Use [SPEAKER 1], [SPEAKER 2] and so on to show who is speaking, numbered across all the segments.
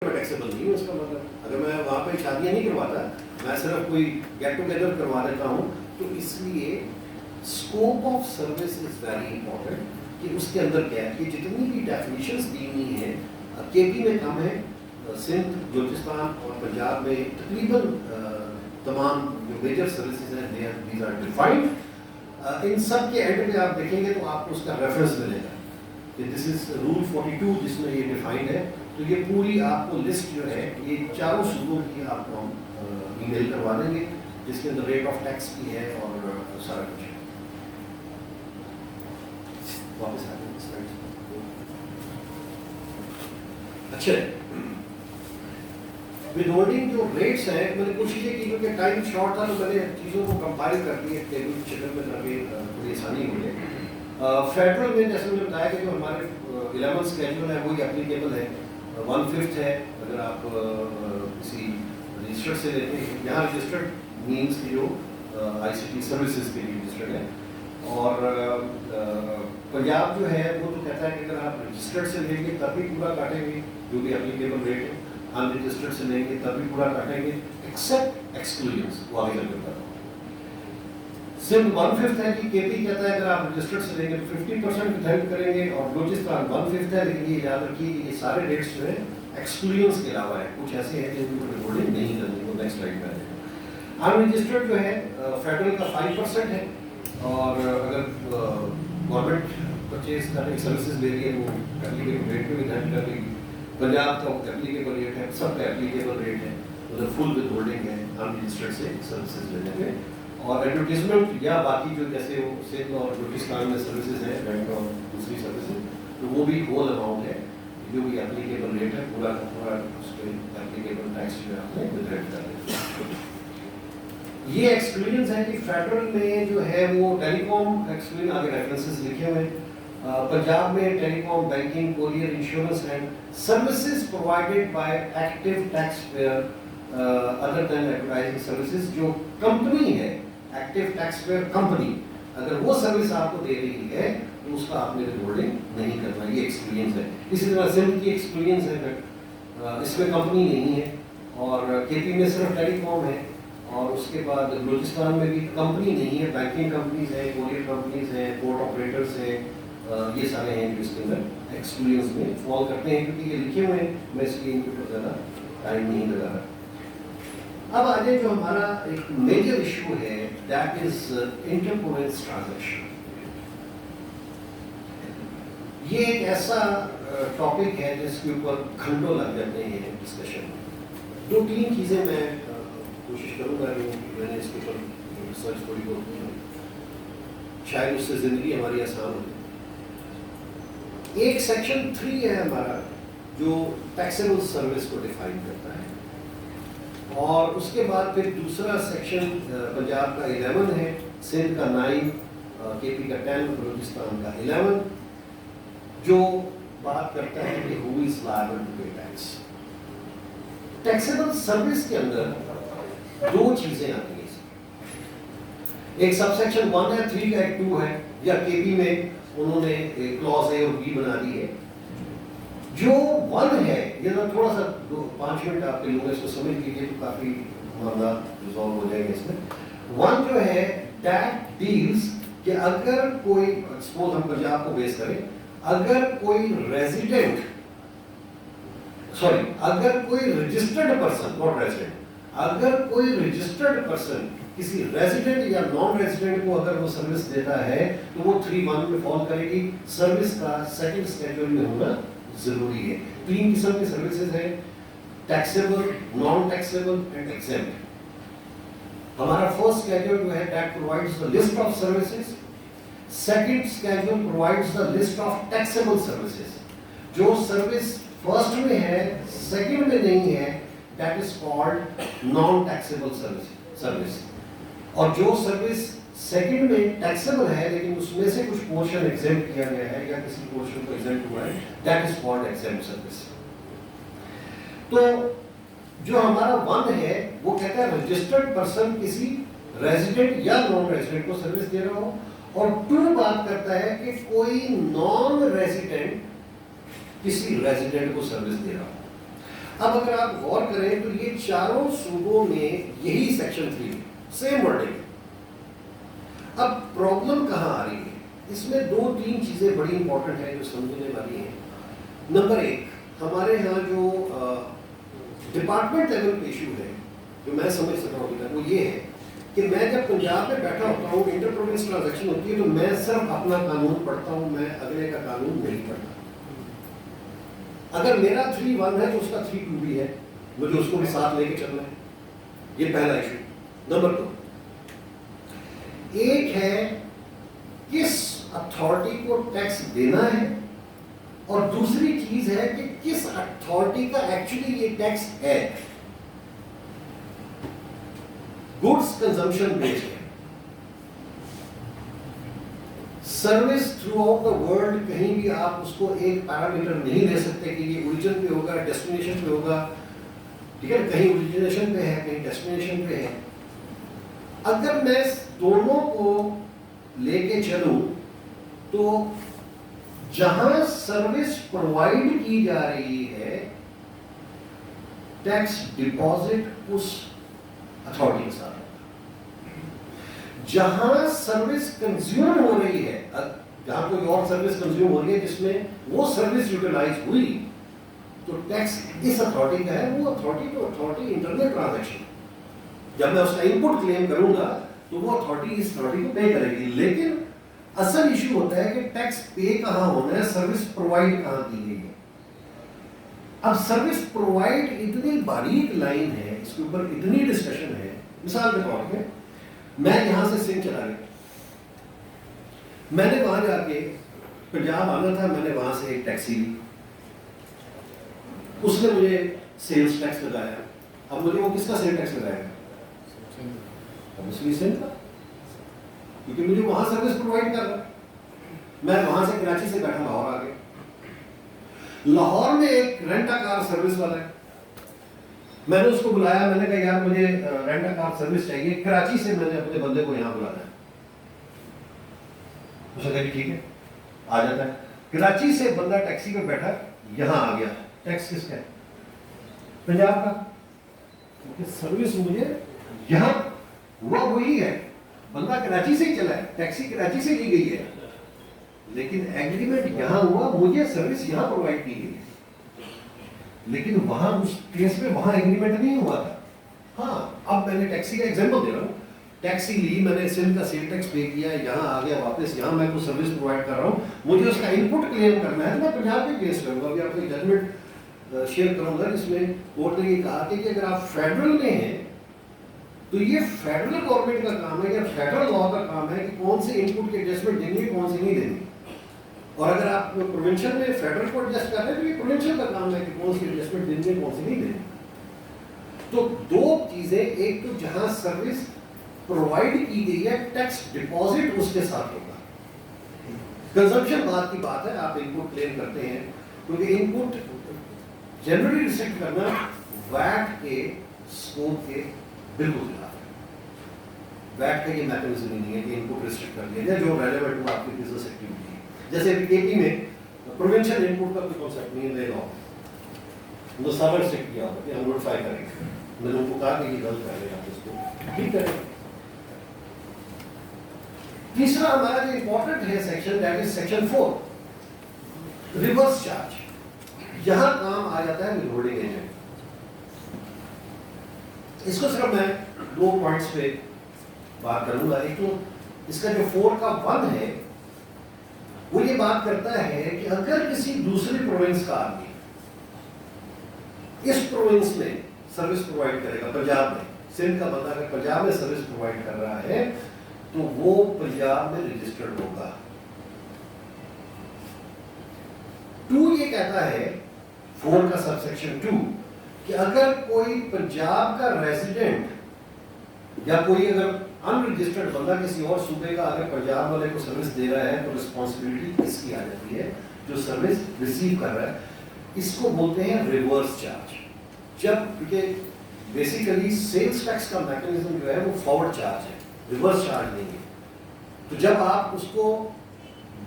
[SPEAKER 1] Taxable نہیں ہوں. اس کا مطلب اگر میں وہاں پہ شادیاں نہیں کرواتا, میں صرف کوئی گیٹ ٹوگیدر کروا دیتا ہوں, تو اس لیے scope of service is very important کہ اس کے اندر کیا ہے. کہ جتنی بھی ڈیفینیشنس دی ہوئی ہیں کے پی میں کم ہے, سندھ, بلوچستان اور پنجاب میں تقریباً تمام جو میجر سروسز ہیں دیز آر ڈیفائنڈ. ان سب کے اینڈ پہ آپ دیکھیں گے تو آپ کو اس کا ریفرنس ملے گا کہ دس از رول 42 جس میں یہ ڈیفائنڈ ہے. تو یہ پوری آپ کو لسٹ جو ہے یہ چاروں صوبوں کی آپ کو ہم ای میل کروا دیں گے, جس کے اندر ریٹ آف ٹیکس بھی ہے اور سارا کچھ ہے. واپس آ جائیں. اچھا, ود ہولڈنگ جو ریٹس ہیں, میں نے کوشش یہ کی کیونکہ ٹائم شارٹ تھا تو میں نے چیزوں کو کمپائل کر دی ایک ٹیبل کی شکل میں تاکہ تھوڑی آسانی ہو جائے. فیڈرل میں جیسے میں نے بتایا کہ جو ہمارے 11 اسکیجول ہے وہی اپلیکیبل ہے. 1/5 ہے اگر آپ کسی رجسٹرڈ سے لیتے ہیں. یہاں رجسٹرڈ مینس کی جو آئی سی ٹی سروسز کے لیے رجسٹرڈ ہے. اور پنجاب جو ہے وہ تو کہتا ہے کہ اگر آپ رجسٹرڈ سے لیں گے تب بھی پورا کاٹیں گے جو بھی اپلیکیبل ریٹ ہے, ان رجسٹرڈ سے لیں گے تب بھی پورا کاٹیں گے ایکسیپٹ ایکسکلوژنس. وہ آگے چل کے بتاتا ہوں. سندھ 1/5 ہے کہ کے پی کہتا ہے اگر آپ رجسٹرڈ سے لیں گے تو 50% ودہولڈ کریں گے, اور بلوچستان 1/5 ہے. لیکن یہ یاد رکھیے کہ یہ سارے ریٹس جو ہیں ایکسکلوژنس کے علاوہ ہے, کچھ ایسے ہیں جن کو ودہولڈنگ نہیں کرنی. وہ نیکسٹ سلائڈ میں آ جائے گا. ان رجسٹرڈ جو ہے فیڈرل کا 5% ہے, اور اگر گورنمنٹ پرچیز کرنے کی سروسز لے رہی ہے وہ اپلیکیبل ریٹ پہ ودہولڈ کر لے گی. پنجاب کا اپلیکیبل ریٹ ہے, سب کا اپلیکیبل ریٹ ہے, ادھر فل ودہولڈنگ ہے ان رجسٹرڈ سے سروسز لینے پہ. اور ایڈورٹیزمنٹ یا باقی جو جیسے وہ سندھ اور بلوچستان میں سروسز ہیں رینٹ اور دوسری سروسز, تو وہ بھی ہول اماؤنٹ ہے جو بھی اپلیکیبل ریٹ ہے پورا کا پورا اس پہ اپلیکیبل ٹیکس جو ہے آپ نے ودہولڈ کر دیں. یہ ایکسکلوژنس ہے کہ فیڈرل میں جو ہے وہ ٹیلی کام ایکسکلوژن, آگے ریفرنسز لکھے ہوئے. پنجاب میں telecom, banking, courier, insurance and services provided by active tax payer other than advertising services. جو کمپنی ہے ایکٹیو ٹیکس پیئر کمپنی, اگر وہ سروس آپ کو دے رہی ہے تو اس کا آپ نے ودہولڈنگ نہیں کرنا. یہ ایکسپیرینس ہے. اسی طرح سندھ کی ایکسپیرینس ہے, اس میں کمپنی نہیں ہے, اور کے پی میں صرف ٹیلی کام ہے, اور اس کے بعد بلوچستان میں بھی کمپنی نہیں ہے. بینکنگ کمپنیز ہیں, کوریئر کمپنیز ہیں, پورٹ آپریٹرس ہیں, یہ سارے ہیں جو اس کے اندر ایکسپیرینس میں فال کرتے ہیں, کیونکہ یہ لکھے ہوئے ہیں. میں اس لیے ان کے اوپر زیادہ ٹائم نہیں لگا رہا. اب آگے جو ہمارا ایک میجر ایشو ہے that is inter province transaction. یہ ایک ایسا ٹاپک ہے جس کے اوپر گھنٹوں لگ جاتے ہیں ڈسکشن میں. 2-3 چیزیں میں کوشش کروں گا جو میں نے اس کے اوپر ریسرچ تھوڑی بہت کی ہے, شاید اس سے زندگی ہماری آسان ہو. ایک سیکشن 3 ہے ہمارا جو ٹیکسیبل سروس کو ڈیفائن کرتا ہے, اور اس کے بعد پھر دوسرا سیکشن پنجاب کا 11 ہے, سندھ کا 9, کے پی کا 10, بلوچستان کا 11, جو بات کرتا ہے کہ who is liable to pay tax. Taxable service کے اندر 2 چیزیں آتی ہیں. ایک سب سیکشن 1 ہے, 3 کا ایک 2 ہے, یا کے پی میں انہوں نے کلوز اے اور بی بنا دی ہے. جو 1 ہے یہ تھوڑا سا 5 منٹ آپ کے لوگ اس کو سمجھ لیجیے تو کافی معاملات ریزالو ہو جائیں گے اس میں. 1 جو ہے دیٹ ڈیلز کہ اگر کوئی, سپوز ہم پنجاب کو بیس کریں, اگر کوئی ریزیڈنٹ اگر کوئی رجسٹرڈ پرسن, ناٹ ریزیڈنٹ, اگر کوئی رجسٹرڈ پرسن کسی ریزیڈنٹ یا نان ریزیڈنٹ کو اگر وہ سروس دیتا ہے تو وہ 3(1) میں فال کرے گی. سروس کا سیکنڈ اسکیجول میں ہونا ضروری ہے. 3 قسم کی سروسز ہیں, taxable, naan taxable and exempt. ہمارا فرسٹ اسکیجول جو ہے that provides the list of services. Second schedule provides the list of taxable services. جو سروس فرسٹ میں ہے سیکنڈ میں نہیں ہے that is called non taxable service. اور جو سروس سیکنڈ میں ٹیکسیبل ہے لیکن اس میں سے کچھ پورشن ایگزمپٹ کیا گیا ہے یا کسی پورشن کو ایگزمپٹ ہوا ہے that is called exempt service. تو جو ہمارا 1 ہے وہ کہتا ہے رجسٹرڈ پرسن کسی ریزیڈنٹ یا نان ریزیڈنٹ کو سروس دے رہا ہو, اور 2 بات کرتا ہے کہ کوئی نان ریزیڈنٹ کسی ریزیڈنٹ کو سروس دے رہا ہو. اب اگر آپ غور کریں تو یہ چاروں صوبوں میں یہی سیکشن 3 سیم ورڈنگ. اب پرابلم کہاں آ رہی ہے؟ اس میں 2-3 چیزیں بڑی امپورٹنٹ ہیں جو سمجھنے والی ہیں. نمبر 1, ہمارے ہاں جو ڈپارٹمنٹ لیول پہ ایشو ہے جو میں سمجھ سکا ہوں ابھی تک وہ یہ ہے کہ میں جب پنجاب میں بیٹھا ہوتا ہوں, انٹر پروونس ٹرانزیکشن ہوتی ہے تو میں صرف اپنا قانون پڑھتا ہوں, میں اگلے کا قانون نہیں پڑھتا. اگر میرا 3-1 ہے تو اس کا 3-2 بھی ہے, مجھے اس کو بھی ساتھ لے کے چلنا ہے. یہ پہلا ایشو. نمبر 2, ایک ہے کس اتھارٹی کو ٹیکس دینا ہے, اور دوسری چیز ہے کہ کس اتھارٹی کا ایکچولی یہ ٹیکس ہے. گڈس کنزمپشن بیسڈ ہے. Service through out the world کہیں بھی آپ اس کو ایک پیرامیٹر نہیں لے سکتے کہ یہ اوریجن پہ ہوگا, ڈیسٹینیشن پہ ہوگا. ٹھیک ہے, کہیں اوریجنیشن پہ ہے, کہیں ڈیسٹینیشن پہ ہے. اگر میں دونوں کو لے کے چلوں تو جہاں سروس پرووائڈ کی جا رہی ہے ٹیکس ڈپازٹ اس اتھارٹی کے ساتھ, جہاں سروس کنزیوم ہو رہی ہے, جہاں کوئی اور سروس کنزیوم ہو رہی ہے جس میں وہ سروس یوٹیلائز ہوئی تو ٹیکس اس اتھارٹی کا ہے. وہ اتھارٹی تو اتھارٹی انٹرنل ٹرانزیکشن, جب میں اس کا ان پٹ کلیم کروں گا تو وہ اتھارٹی اس اتھارٹی کو پے کرے گی. لیکن اصل ایشو ہوتا ہے کہ ٹیکس پے کہاں ہونا ہے, سروس پرووائڈ کہاں کی گئی ہے. اب سروس پرووائڈ اتنی باریک لائن ہے, اس کے اوپر اتنی ڈسکشن ہے. مثال کے طور پہ میں یہاں سے سندھ چلا گیا, میں نے وہاں جا کے پنجاب آنا تھا, میں نے وہاں سے ایک ٹیکسی لی, اس نے مجھے سیلز ٹیکس لگایا. اب مجھے وہ کس کا سیل ٹیکس لگایا؟ اوبویسلی سندھ کا, کیونکہ مجھے وہاں سروس پرووائڈ کر رہا. میں وہاں سے کراچی سے بیٹھا لاہور آ گیا. لاہور میں ایک رینٹا کار سروس والا ہے, میں نے اس کو بلایا, میں نے کہا یار مجھے رینٹا کار سروس چاہیے. کراچی سے میں نے اپنے بندے کو یہاں بلایا. اس نے کہا ٹھیک ہے آ جاتا ہے. کراچی سے بندہ ٹیکسی پہ بیٹھا, یہاں آ گیا. ٹیکس کس کا ہے؟ پنجاب کا. کیونکہ سروس مجھے یہاں ہوا وہی ہے, بندہ کراچی سے ہی چلا ہے, ٹیکسی کراچی سے لی گئی ہے, لیکن ایگریمنٹ یہاں ہوا, مجھے سروس یہاں پرووائڈ کی گئی. لیکن وہاں اس کیس میں وہاں ایگریمنٹ نہیں ہوا تھا. ہاں اب میں نے ٹیکسی کا ایگزامپل دے رہا ہوں. ٹیکسی لی, میں نے سندھ کا سیل ٹیکس پے کیا, یہاں آ گیا واپس, یہاں میں کوئی سروس پرووائڈ کر رہا ہوں, مجھے اس کا ان پٹ کلیم کرنا ہے تو میں پنجاب کے کیس کروں گا. ابھی آپ کو ججمنٹ شیئر کروں گا جس میں کورٹ نے یہ کہا کہ اگر آپ فیڈرل میں ہیں تو یہ فیڈرل گورنمنٹ کا کام ہے یا فیڈرل لا کا کام ہے کہ کون سے ان پٹ کی ایڈجسٹمنٹ دینی ہے, کون سی نہیں دینی. اور اگر آپ پروونشل میں فیڈرل کو ایڈجسٹ کر رہے ہیں تو یہ پروونشل کا کام ہے کہ کون سی ایڈجسٹمنٹ دینی ہے, کون سی نہیں دینی. تو دو چیزیں, ایک تو جہاں سروس پرووائڈ کی گئی ہے ٹیکس ڈپازٹ اس کے ساتھ ہوگا. کنزمپشن بات کی بات ہے, آپ ان پٹ کلیم کرتے ہیں, کیونکہ ان پٹ جنرلی ریسٹرکٹ کرنا ویٹ کے اسکوپ کے بالکل خلاف ہے. ویٹ کا یہ میکنزم ہی نہیں ہے کہ ان پٹ ریسٹرکٹ کر دیا جائے جو ریلیونٹ ہو آپ کی بزنس ایکٹیویٹی. جیسے اے پی میں پروونشل ان پٹ کا کوئی کانسیپٹ نہیں ہے, لا سارا اسٹرکٹ کیا ہوگا کہ ہم نوٹیفائی کریں گے. میں نے ان کو کہا کہ یہ غلط کر رہے ہیں, آپ اس کو ٹھیک کریں. تیسرا ہمارا جو امپورٹنٹ ہے section, that is section 4 reverse charge. یہاں کام آ جاتا ہے ود ہولڈنگ ایجنٹ. اس کو صرف میں 2 پوائنٹس پہ بات کروں گا. ایک تو اس کا جو 4 کا 1 ہے وہ یہ بات کرتا ہے کہ اگر کسی دوسری پروونس کا آدمی اس پروونس میں سروس پرووائڈ کرے گا, پنجاب میں, سندھ کا بندہ اگر پنجاب میں سروس پرووائڈ کر رہا ہے تو وہ پنجاب میں رجسٹرڈ ہوگا. 2 یہ کہتا ہے 4 کا سب سیکشن 2 کہ اگر کوئی پنجاب کا ریزیڈنٹ یا کوئی اگر ان رجسٹرڈ بندہ کسی اور صوبے کا اگر پنجاب والے کو سروس دے رہا ہے تو رسپانسبلٹی اس کی آ جاتی ہے جو سروس ریسیو کر رہا ہے. اس کو بولتے ہیں ریورس چارج. جب کیونکہ بیسیکلی سیلز ٹیکس کا میکنزم جو ہے وہ فارورڈ چارج ہے, ریورس چارج نہیں ہے. تو جب آپ اس کو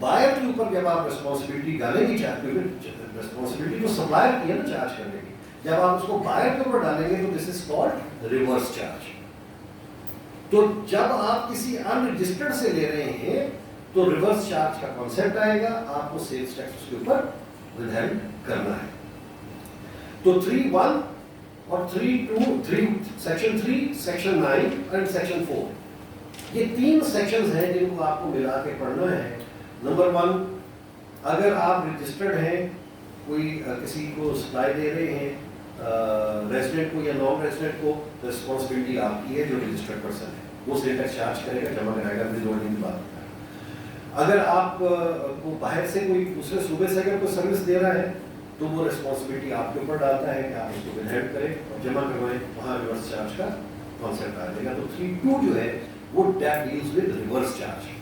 [SPEAKER 1] بائر کے اوپر جب آپ رسپانسبلٹی ڈالیں گی, رسپانسبلٹی تو سپلائر کی ہے نا چارج کرنے کی, جب آپ اس کو بائر کے اوپر ڈالیں گے تو دس از کالڈ ریورس چارج. تو جب آپ کسی ان رجسٹرڈ سے لے رہے ہیں تو ریورس چارج کا کانسیپٹ آئے گا, آپ کو سیلز ٹیکس اس کے اوپر ودہیلڈ کرنا ہے. تو 3(1) اور 3(2), سیکشن 3, سیکشن 9 اینڈ سیکشن 4, یہ 3 سیکشنز ہیں جن کو آپ کو ملا کے پڑھنا ہے. نمبر 1, اگر آپ رجسٹرڈ ہیں, کوئی کسی کو سپلائی دے رہے ہیں, ریزیڈنٹ کو یا نان ریزیڈنٹ کو, رسپانسبلٹی آپ کی ہے جو رجسٹرڈ پرسن ہے, وہ سیل ٹیکس چارج کرے گا, جمع کرائے گا, ود ہولڈنگ کی بات. اگر آپ کو باہر سے کوئی دوسرے صوبے سے اگر کوئی سروس دے رہا ہے تو وہ رسپانسبلٹی آپ کے اوپر ڈالتا ہے کہ آپ اس کو ودہیلڈ کریں اور جمع کروائیں, وہاں ریورس چارج کا کانسیپٹ آ جائے گا. تو 3(2) جو ہے وہ ڈیلز ود ریورس چارج.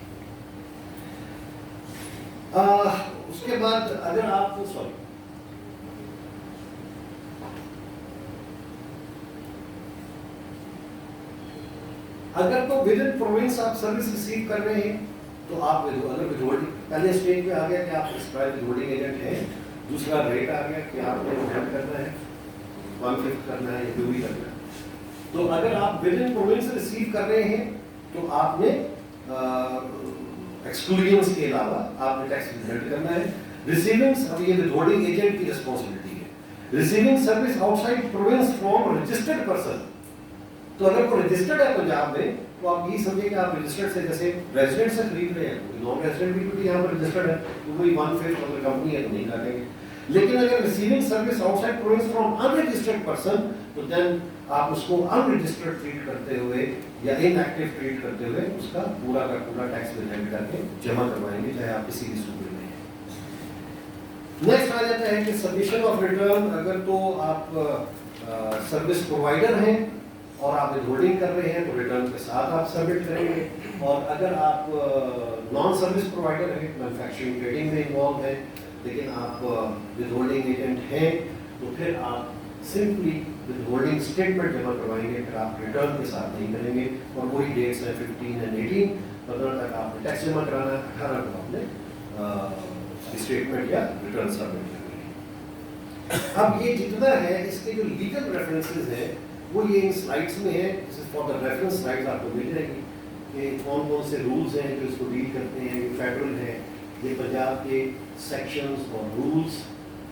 [SPEAKER 1] اس کے بعد اگر آپ اگر تو ود ان پروونس آپ سروس ریسیو کر رہے ہیں تو آپ اگر ود ہولڈنگ, پہلے اسٹیج پہ آ گیا کہ آپ پرسکرائب ود ہولڈنگ ایجنٹ ہیں, دوسرا ریٹ آ گیا کہ آپ نے ودہیلڈ کرنا ہے, 1/5 کرنا ہے یا جو بھی کرنا ہے. تو اگر آپ ود ان پروونس ریسیو کر رہے ہیں تو آپ نے ایکسکلوژنس کے علاوہ آپ نے ٹیکس ودہیلڈ کرنا ہے. ریسیونگ, اب یہ ود ہولڈنگ ایجنٹ کی رسپانسبلٹی ہے. Receiving service out side province from registered person, تو اگر وہ رجسٹرڈ ہے پنجاب میں تو آپ یہی سمجھیں کہ آپ رجسٹرڈ سے, جیسے ریزیڈنٹ سے خرید رہے ہیں, نان ریزیڈنٹ بھی کیونکہ یہاں پر رجسٹرڈ ہے تو وہی 1/5 اگر کمپنی ہے تو نہیں کاٹیں گے. لیکن اگر receiving service out side province from in registered person تو دین آپ اس کو ان رجسٹرڈ ٹریٹ کرتے ہوئے یا ان ایکٹیو ٹریٹ کرتے ہوئے اس کا پورا کا پورا ٹیکس ودہیلڈ کر کے جمع کروائیں گے, چاہے آپ کسی بھی صوبے میں ہیں. نیکسٹ آ جاتا ہے کہ سبمیشن آف ریٹرن. اگر تو آپ سروس پرووائڈر ہیں اور آپ ود ہولڈنگ کر رہے ہیں تو ریٹرن کے ساتھ آپ سبمٹ کریں گے, اور اگر آپ نان سروس پرووائڈر ہیں, مینوفیکچرنگ ٹریڈنگ میں انوالو ہیں لیکن آپ ود ہولڈنگ ایجنٹ ہیں تو پھر آپ سمپلی ود ہولڈنگ اسٹیٹمنٹ جمع کروائیں گے, پھر آپ ریٹرن کے ساتھ نہیں کریں گے. اور وہی ڈیٹس ہیں 15 اور 18, 15 تک آپ نے ٹیکس جمع کرانا ہے, 18 کو آپ نے اسٹیٹمنٹ یا ریٹرن سبمٹ کرنا ہے. اب یہ جتنا ہے اس کے جو لیگل ریفرنسز ہیں وہ یہ ان سلائڈس میں ہے. فار دا ریفرنس سلائڈس آپ کو مل جائے گی کہ کون کون سے رولز ہیں جو اس کو ڈیل کرتے ہیں. یہ فیڈرل ہے, یہ پنجاب کے سیکشنز اور رولز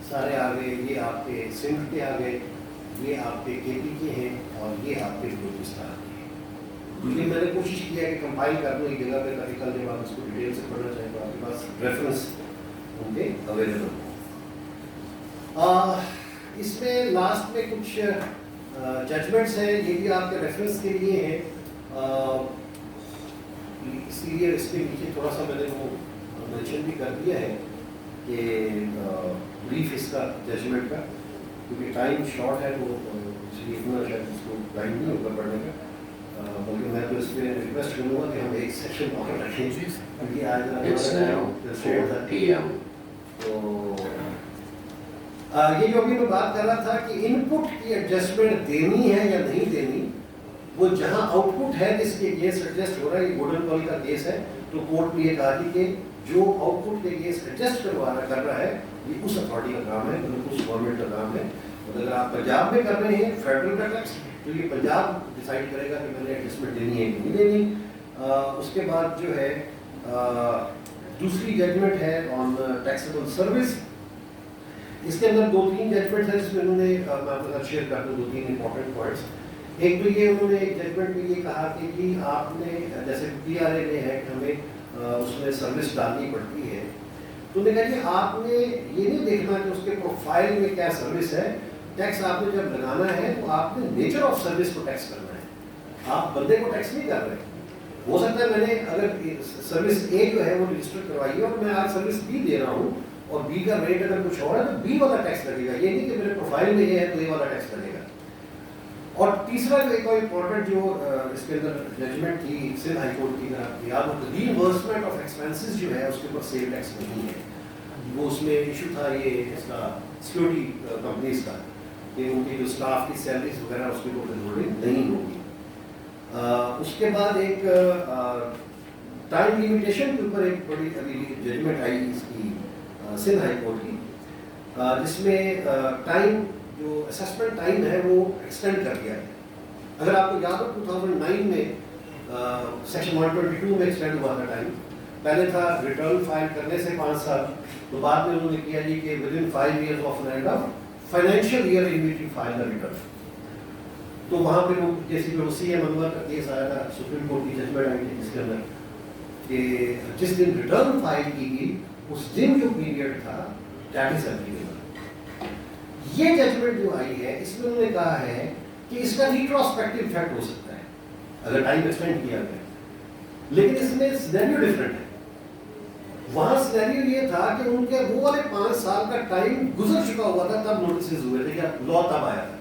[SPEAKER 1] سارے آ گئے, یہ آپ کے سندھ کے آ گئے, یہ آپ کے کے پی کے ہیں, اور یہ آپ کے بلوچستان کے ہیں. یہ میں نے کوشش کیا ہے کہ کمپائل کر دوں ایک جگہ پہ تاکہ کل جب آپ اس کو ڈیٹیل سے پڑھنا چاہیں تو آپ کے پاس ریفرنس ان کے اویلیبل ہوں. اس میں لاسٹ میں کچھ ججمنٹس ہیں, یہ بھی آپ کے ریفرنس کے لیے ہیں. اسی لیے اس کے نیچے تھوڑا سا میں نے وہ مینشن بھی کر دیا ہے کہ بریف اس کا ججمنٹ کا, کیونکہ ٹائم شارٹ ہے تو اس لیے اتنا شاید اس کو ٹائم نہیں ہوگا پڑھنے کا. بلکہ میں تو اس میں ریکویسٹ کروں گا کہ ہم ایک سیکشن اور رکھیں کیونکہ آج تو یہ جو ابھی میں بات کر رہا تھا کہ ان پٹ کی ایڈجسٹمنٹ دینی ہے یا نہیں دینی, وہ جہاں آؤٹ پٹ ہے جس کے کیس ایڈجسٹ ہو رہا ہے, یہ گولڈن کال کا کیس ہے, تو کورٹ نے یہ کہا کہ جو آؤٹ پٹ کے کیس ایڈجسٹ کر رہا ہے یہ اس اتھارٹی کا کام ہے, مطلب اس گورنمنٹ کا کام ہے. اور اگر آپ پنجاب میں کر رہے ہیں فیڈرل کا ٹیکس تو یہ پنجاب ڈیسائیڈ کرے گا کہ میں نے ایڈجسٹمنٹ دینی ہے کہ نہیں دینی. اس کے بعد جو ہے دوسری ججمنٹ ہے آن ٹیکسیبل سروس. اس کے اندر 2-3 ججمنٹ ہیں جس میں انہوں نے, میں آپ کے ساتھ شیئر کر دوں 2-3 امپورٹنٹ پوائنٹس. ایک تو یہ انہوں نے ایک ججمنٹ میں یہ کہا کہ جی آپ نے جیسے پی آر اے میں ہے کہ ہمیں اس میں سروس ڈالنی پڑتی ہے, تو انہوں نے کہا کہ آپ نے یہ نہیں دیکھنا کہ اس کے پروفائل میں کیا سروس ہے, ٹیکس آپ نے جب لگانا ہے تو آپ نے نیچر آف سروس کو ٹیکس کرنا ہے, آپ بندے کو ٹیکس نہیں کر رہے. ہو سکتا ہے میں نے اگر سروس اے جو ہے وہ رجسٹر کروائی ہے اور میں آج سروس بی دے رہا ہوں اور بی کا ریٹ اگر کچھ اور ہے تو بی والا ٹیکس لگے گا, یہ نہیں کہ میرے پروفائل میں یہ ہے تو اے والا ٹیکس لگے گا. اور تیسرا جو ایک اور امپورٹنٹ جو اس کے اندر ججمنٹ تھی سندھ ہائی کورٹ کی, یاد ہو ری ایمبرسمنٹ آف ایکسپینسز جو ہے اس کے اوپر سیل ٹیکس نہیں ہے. وہ اس میں ایشو تھا یہ اس کا سیکورٹی کمپنیز کا کہ ان کی جو اسٹاف کی سیلریز وغیرہ اس کے اوپر ہولڈنگ نہیں ہوگی. اس کے بعد ایک ٹائم لمیٹیشن کے اوپر ایک بڑی ابھی ججمنٹ آئی اس کی سندھ ہائی کورٹ کی, جس میں ٹائم جو اسسمنٹ ٹائم ہے وہ ایکسٹینڈ کر دیا ہے. اگر آپ کو یاد ہو 2009 میں سیکشن 122 میں ایکسٹینڈ ہوا تھا ٹائم. پہلے تھا ریٹرن فائل کرنے سے 5 سال, تو بعد میں انہوں نے کیا جی کہ within 5 years of end of financial year immediately file the return. تو وہاں پہ وہ جیسے جو سی ایم انور کا کیس آیا تھا, سپریم کورٹ کی ججمنٹ آئی تھی جس کے اندر کہ جس دن ریٹرن فائل کی گئی اس دن جو پیریڈ تھا دیٹ از ایپلیکیبل. یہ ججمنٹ جو آئی ہے اس میں انہوں نے کہا ہے کہ اس کا ریٹروسپیکٹو افیکٹ ہو سکتا ہے اگر ٹائم ایکسٹینڈ کیا گیا, لیکن اس میں سینیریو ڈفرنٹ ہے. وہاں سینیریو یہ تھا کہ ان کے وہ والے 5 سال کا ٹائم گزر چکا ہوا تھا تب نوٹسز ہوئے تھے, کیا لا تب آیا تھا.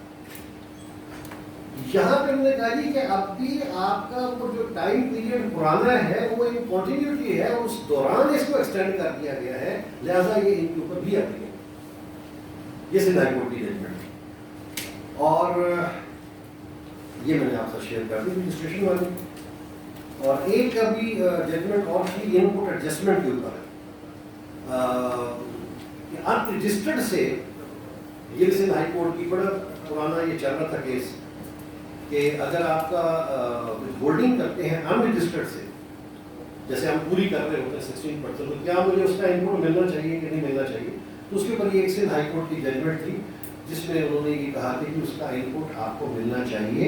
[SPEAKER 1] یہاں پہ انہوں نے کہا جی کہ اب بھی آپ کا وہ جو ٹائم پیریڈ پرانا ہے وہ ان کنٹینیوٹی ہے, اس دوران اس کو ایکسٹینڈ کر دیا گیا ہے, لہٰذا یہ ان کے اوپر بھی اپلیکیبل. یہ سندھ ہائی کورٹ کی ججمنٹ, اور یہ میں نے آپ سے شیئر کر دی رجسٹریشن والی. اور ایک ابھی ججمنٹ اور تھی ان پٹ ایڈجسٹمنٹ کے اوپر, ان رجسٹرڈ سے یہ سندھ ہائی کورٹ کی بڑا پرانا یہ چل رہا تھا کیس کہ اگر آپ کا ہولڈنگ کرتے ہیں ان رجسٹرڈ سے, جیسے ہم پوری کر رہے ہوتے ہیں 16%, تو کیا مجھے اس کا ان پٹ ملنا چاہیے کہ نہیں ملنا چاہیے. تو اس کے اوپر یہ ایک سندھ ہائی کورٹ کی ججمنٹ تھی جس میں انہوں نے یہ کہا کہ اس کا ان پٹ آپ کو ملنا چاہیے.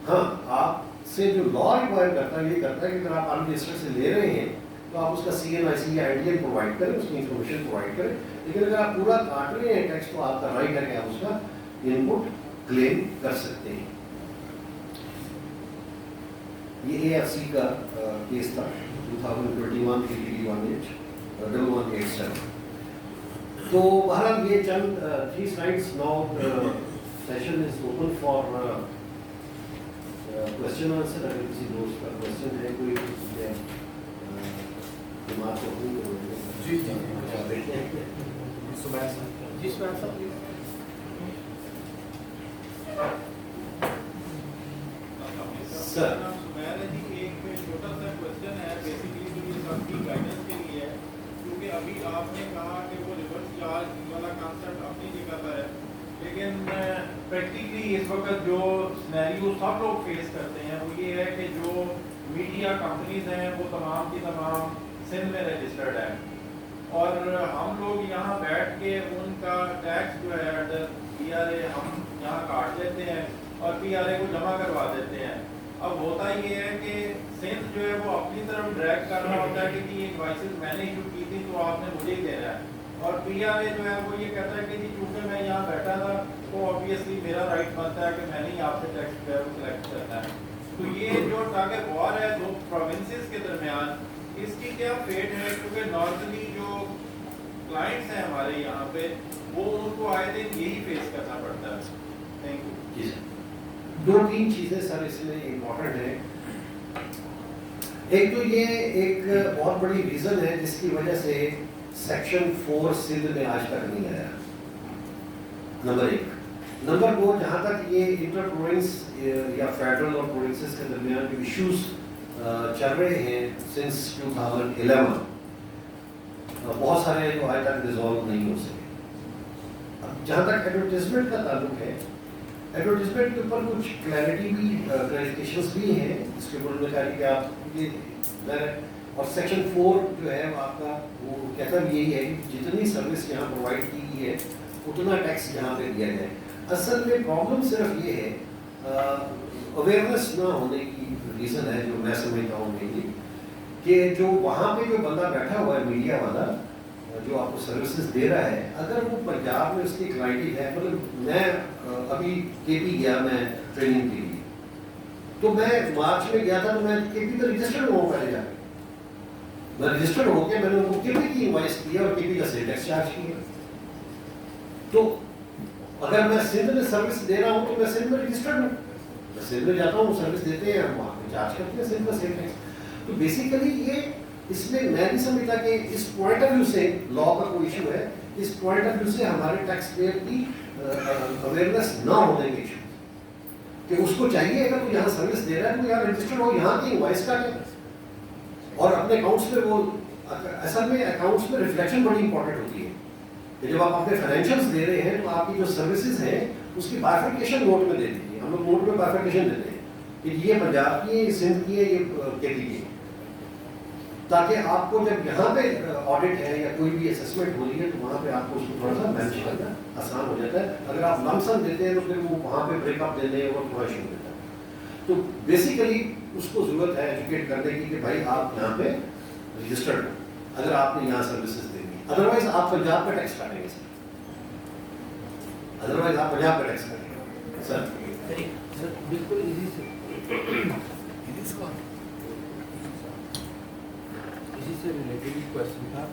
[SPEAKER 1] ہاں, آپ سے جو لا ریکوائر کرتا ہے یہ کرتا ہے کہ اگر آپ ان رجسٹرڈ سے لے رہے ہیں تو آپ اس کا سی این آئی سی یا آئی ڈی ایم پرووائڈ کریں, اس کی انفارمیشن پرووائڈ کریں. لیکن اگر آپ پورا کاٹ رہے ہیں ٹیکس تو آپ کا رائٹ ہے کہ آپ اس کا ان پٹ کلیم کر سکتے ہیں. یہ اے ایف سی کا کیس تھا 2021 کے DD 1187. تو بہرحال یہ چند 3 slides. Now session is open for question answer. اگر کسی دوست کا کوشچن ہے کوئی دماغ کو
[SPEAKER 2] جی
[SPEAKER 1] بیٹھتے ہیں.
[SPEAKER 2] جی صاحب
[SPEAKER 1] سر
[SPEAKER 3] میرا جی ایک چھوٹا سا کوشچن ہے بیسیکلی جو یہ سب کی گائیڈنس کے لیے ہے, کیونکہ ابھی آپ نے کہا کہ وہ ریورس چارج والا کانسیپٹ اپنی جگہ پر ہے, لیکن پریکٹیکلی اس وقت جو سینیریو سب لوگ فیس کرتے ہیں وہ یہ ہے کہ جو میڈیا کمپنیز ہیں وہ تمام کی تمام سندھ میں رجسٹرڈ ہے, اور ہم لوگ یہاں بیٹھ کے ان کا ٹیکس جو ہے پی آر اے ہم یہاں کاٹ لیتے ہیں اور پی آر اے کو جمع کروا دیتے ہیں. اب ہوتا یہ ہے کہ سندھ جو ہے وہ اپنی طرف ڈائریکٹ کر رہا ہوتا ہے کہ جی انوائسز میں نے ایشو کی تھی تو آپ نے مجھے ہی دینا ہے, اور پی آر اے جو ہے وہ یہ کہتا ہے کہ جی چونکہ میں یہاں بیٹھا تھا تو آبویسلی میرا رائٹ بنتا ہے کہ میں نے ہی آپ سے ٹیکس جو ہے وہ کلیکٹ کرنا ہے. تو یہ جو ٹاگ وار ہے دو پروونسز کے درمیان, اس کی کیا فیٹ ہے, کیونکہ نارملی جو کلائنٹس ہیں ہمارے یہاں پہ وہ ان کو آئے دن یہی فیس کرنا پڑتا ہے. Thank you.
[SPEAKER 1] جی سر, 2-3 چیزیں سر اس میں امپورٹنٹ ہیں. ایک تو یہ ایک بہت بڑی ریزن ہے جس کی وجہ سے سیکشن 4 سندھ میں آج تک نہیں آیا, نمبر 1. نمبر 2, جہاں تک یہ انٹر پروونس یا فیڈرل اور پروونسز کے درمیان جو ایشوز چل رہے ہیں سنس 2011, بہت سارے جو آج تک ریزالو نہیں ہو سکے. جہاں تک ایڈورٹیزمنٹ کا تعلق ہے, ایڈورٹیزمنٹ کے اوپر کچھ کلیئرٹی بھی کلیریفیکیشنس بھی ہیں اس کے اوپر میں کہا کہ آپ یہ, اور سیکشن 4 جو ہے آپ کا وہ کہتا بھی یہی ہے کہ جتنی سروس یہاں پرووائڈ کی گئی ہے اتنا ٹیکس یہاں پہ دیا جائے. اصل میں پرابلم صرف یہ ہے اویئرنیس نہ ہونے کی ریزن ہے جو میں سمجھتا ہوں کہ جو وہاں پہ جو بندہ بیٹھا ہوا ہے میڈیا والا جو آپ کو سروسز دے رہا ہے, اگر وہ پنجاب میں اس کی کلائنٹی ہے, مطلب میں ابھی کے پی گیا میں ٹریننگ کے لیے, تو میں مارچ میں گیا تھا تو میں کے پی میں رجسٹرڈ ہوں پہلے جا کے, میں رجسٹرڈ ہو کے میں نے ان کو کے پی کی انوائس کیا اور کے پی کا سیل ٹیکس چارج کیا. تو اگر میں سندھ میں سروس دے رہا ہوں تو میں سندھ میں رجسٹرڈ ہوں, میں سندھ میں جاتا ہوں, سروس دیتے ہیں, وہاں پہ چارج کرتے ہیں سندھ کا سیل ٹیکس. تو بیسیکلی یہ اس میں میں نہیں سمجھتا کہ اس پوائنٹ آف ویو سے لا کا کوئی ایشو ہے, اس پوائنٹ آف ویو سے ہمارے ٹیکس پیئر کی اویئرنیس نہ ہونے کے ایشو کہ اس کو چاہیے اگر کوئی یہاں سروس دے رہا ہے تو یہاں رجسٹرڈ ہو, یہاں کی انوائس کاٹے اور اپنے اکاؤنٹس میں وہ, اصل میں اکاؤنٹس میں ریفلیکشن بڑی امپورٹنٹ ہوتی ہے کہ جب آپ اپنے فائنینشیلس دے رہے ہیں تو آپ کی جو سروسز ہیں اس کی بائفرکیشن نوٹ میں دے دیجیے. ہم لوگ نوٹ میں بائفرکیشن دیتے ہیں کہ یہ پنجاب کی ہے, یہ سندھ کی ہے, یہ کیپی کی ہے, تاکہ آپ کو جب یہاں پہ آڈٹ ہے یا کوئی بھی اسسمنٹ ہو رہی ہے تو وہاں پہ آپ کو اس کو تھوڑا سا مینج کرنا آسان ہو جاتا ہے. اگر آپ لم سم دیتے ہیں تو پھر وہ وہاں پہ بریک اپ دینے اور تھوڑا ایشو ہوتا ہے. تو بیسیکلی اس کو ضرورت ہے ایجوکیٹ کرنے کی کہ بھائی آپ یہاں پہ رجسٹرڈ ہو اگر آپ نے یہاں سروسز دینی ہے. ادروائز آپ پنجاب کا ٹیکس کاٹیں گے سر, ادروائز آپ پنجاب کا ٹیکس کاٹیں گے سر.
[SPEAKER 2] سر بالکل اسی سے ریلیٹڈ کوشچن تھا.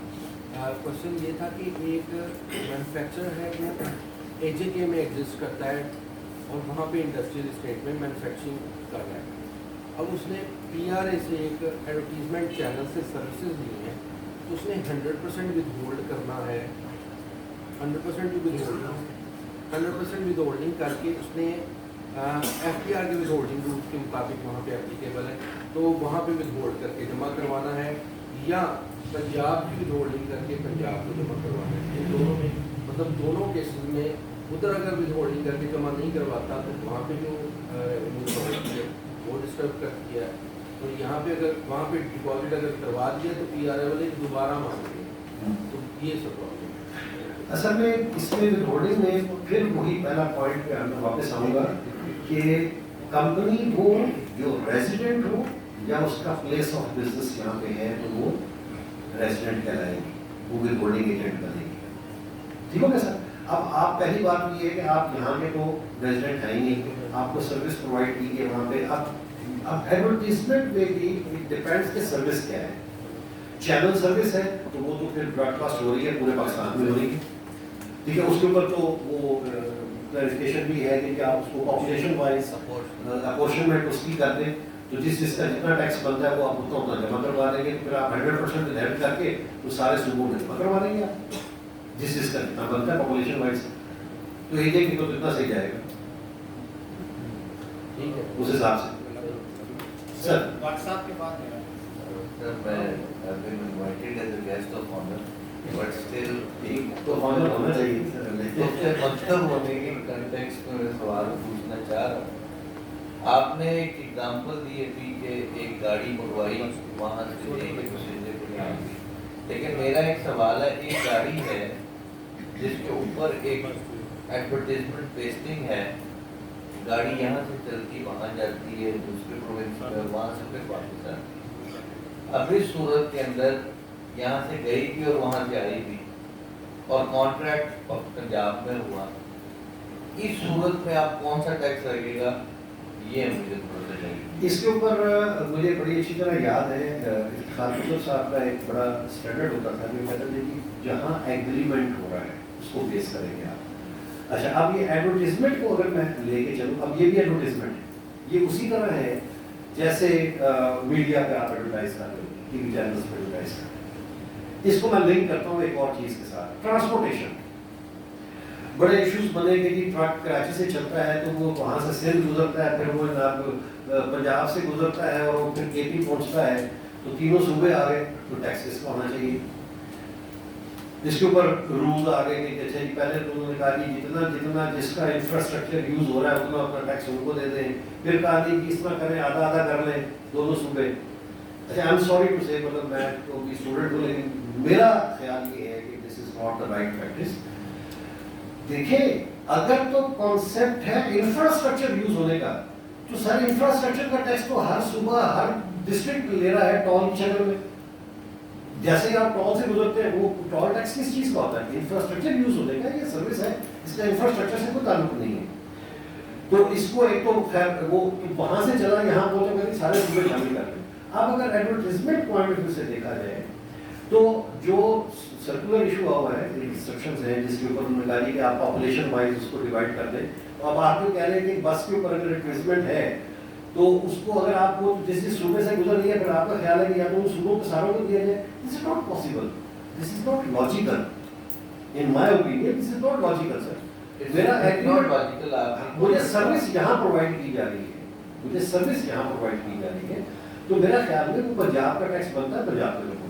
[SPEAKER 2] کوشچن یہ تھا کہ ایک مینوفیکچرر ہے وہ اے جے کے میں ایگزسٹ کرتا ہے اور وہاں پہ انڈسٹریل اسٹیٹ میں مینوفیکچرنگ کر رہا ہے. اب اس نے پی آر اے سے ایک ایڈورٹیزمنٹ چینل سے سروسز لی ہیں تو اس نے 100% ود ہولڈ کرنا ہے, 100% ود ہولڈنگ کر کے اس نے ایف پی آر کے ود ہولڈنگ رولس کے مطابق وہاں پہ اپلیکیبل ہے تو وہاں پہ ود ہولڈ کر کے جمع کروانا ہے, یا پنجاب کی ود ہولڈنگ کر کے پنجاب کو جمع کروانا ہے. ان دونوں میں مطلب دونوں کیسز میں ادھر اگر ود ہولڈنگ کر کے جمع نہیں کرواتا تو وہاں پہ جو وہ ڈسٹرب کر دیا ہے, تو یہاں پہ اگر وہاں پہ ڈپازٹ اگر کروا دیا تو پی آر اے والے دوبارہ مانگیں گے. تو یہ سب پرابلم ہے
[SPEAKER 1] اصل میں اس میں ود ہولڈنگ میں پھر وہی پہلا پوائنٹ پہ میں واپس آؤں گا کہ کمپنی ہو جو ریزیڈنٹ ہو یا اس کا پلیس آف بزنس یہاں پہ ہے تو وہ ریزیڈنٹ کہلائے گی, وہ ود ہولڈنگ ایجنٹ بنے گی. ٹھیک ہو گیا سر. اب آپ پہلی بات یہ ہے کہ آپ یہاں کے تو ریزیڈنٹ ہیں ہی نہیں, آپ کو سروس پرووائڈ کیجیے وہاں پہ. اب ایڈورٹیزمنٹ میں بھی ڈپینڈس کہ سروس کیا ہے. چینل سروس ہے تو وہ تو پھر براڈ کاسٹ ہو رہی ہے پورے پاکستان میں ہو رہی ہے, ٹھیک ہے. اس کے اوپر تو وہ کلیریفیکیشن بھی ہے کہ آپ اس کو پاپولیشن وائز اپورشنمنٹ اس کی کر دیں, تو جس کا جتنا ٹیکس بنتا ہے وہ آپ اتنا جمع کروا دیں گے. تو پھر آپ 100% ریٹ کر کے وہ سارے صوبوں میں جمع کروا دیں گے آپ جس کا جتنا بنتا ہے پاپولیشن وائز. تو یہ دیکھیں تو کتنا صحیح جائے گا
[SPEAKER 2] ٹھیک ہے
[SPEAKER 1] اس حساب سے. سر
[SPEAKER 3] ڈاکٹر صاحب کے بعد میرا
[SPEAKER 4] Sir, I have been invited as a guest of honor, but still ایک
[SPEAKER 1] تو آنر ہونا چاہیے سر.
[SPEAKER 4] تو سے مطلب ہونے کے کنٹیکسٹ میں میں سوال پوچھنا چاہ رہا ہوں. آپ نے ایک ایگزامپل دی ابھی کہ ایک گاڑی منگوائی وہاں سے لے کے مسجد پہ آ گئی, لیکن میرا ایک سوال ہے, ایک گاڑی ہے جس کے اوپر ایک ایڈورٹیزمنٹ پیسٹنگ ہے, گاڑی یہاں سے چلتی وہاں جاتی ہے دوسرے پروونس میں, وہاں سے پھر واپس آتی ہے. اب اس صورت کے اندر یہاں سے گئی بھی اور وہاں سے آئی بھی اور کانٹریکٹ پنجاب میں ہوا, اس صورت میں آپ کون سا ٹیکس لگے گا یہ مجھے تھوڑا سا چاہیے.
[SPEAKER 1] اس کے اوپر مجھے بڑی اچھی طرح یاد ہے افتخار قطب صاحب کا ایک بڑا اسٹینڈرڈ ہوتا تھا جو کہتے تھے کہ جہاں ایگریمنٹ ہو رہا ہے اس کو بیس کریں گے آپ. اچھا اب یہ ایڈورٹیزمنٹ کو اگر میں لے کے چلوں, اب یہ بھی ایڈورٹیزمنٹ ہے, یہ اسی طرح ہے جیسے میڈیا پہ آپ ایڈورٹائز کر رہے ہو, ٹی وی چینلس پہ ایڈورٹائز کر رہے ہیں. اس کو میں لنک کرتا ہوں ایک اور چیز کے ساتھ, ٹرانسپورٹیشن. بڑے ایشوز بنے کہ جی ٹرک کراچی سے چلتا ہے تو وہ وہاں سے سندھ گزرتا ہے, پھر وہ پنجاب سے گزرتا ہے اور پھر کے پی پہنچتا ہے, تو تینوں صوبے آ گئے تو ٹیکس اس کا ہونا چاہیے. اس کے اوپر رولز آ گئے کہ اچھا جی پہلے تو انہوں نے کہا کہ جتنا جس کا انفراسٹرکچر یوز ہو رہا ہے اتنا اپنا ٹیکس ان کو دے دیں. پھر کہا کہ اس طرح کریں آدھا آدھا کر لیں دونوں صوبے. اچھا آئی ایم سوری ٹو سے, مطلب میں تو بھی اسٹوڈنٹ ہوں لیکن میرا خیال یہ ہے کہ this is not the right practice. دیکھیں اگر تو کانسیپٹ ہے انفراسٹرکچر یوز ہونے کا تو سر انفراسٹرکچر کا ٹیکس تو ہر صوبہ ہر ڈسٹرکٹ لے رہا ہے ٹول کی شکل میں. جیسے ہی آپ ٹول سے گزرتے ہیں وہ ٹول ٹیکس کس چیز کا ہوتا ہے؟ انفراسٹرکچر یوز ہونے کا, یہ سروس ہے, اس کا انفراسٹرکچر سے کوئی تعلق نہیں ہے. تو اس کو ایک تو خیر وہ وہاں سے چلا یہاں پہنچا کر سارے صوبے شامل کر دیں. اب اگر ایڈورٹیزمنٹ پوائنٹ آف ویو سے دیکھا جائے تو جو سرکولر ایشو ہوا ہے, انسٹرکشنز ہیں جس کے اوپر انہوں نے کہا کہ آپ پاپولیشن وائز اس کو ڈیوائڈ کر دیں. تو اب آپ جو کہہ رہے ہیں کہ بس کے اوپر اگر ایڈورٹیزمنٹ ہے تو اس کو اگر آپ کو جس صوبے سے گزر رہی ہے پھر آپ کا خیال ہے کہ یا تو ان صوبوں کو ساروں کو دیا جائے, this is not possible, this is not logical. In my opinion this is not logical sir. میرا ایگریمنٹ مجھے سروس یہاں پرووائڈ کی جا رہی ہے, مجھے سروس یہاں پرووائڈ کی جا رہی ہے, تو میرا خیال میں وہ پنجاب کا ٹیکس بنتا ہے پنجاب کے لوگوں میں.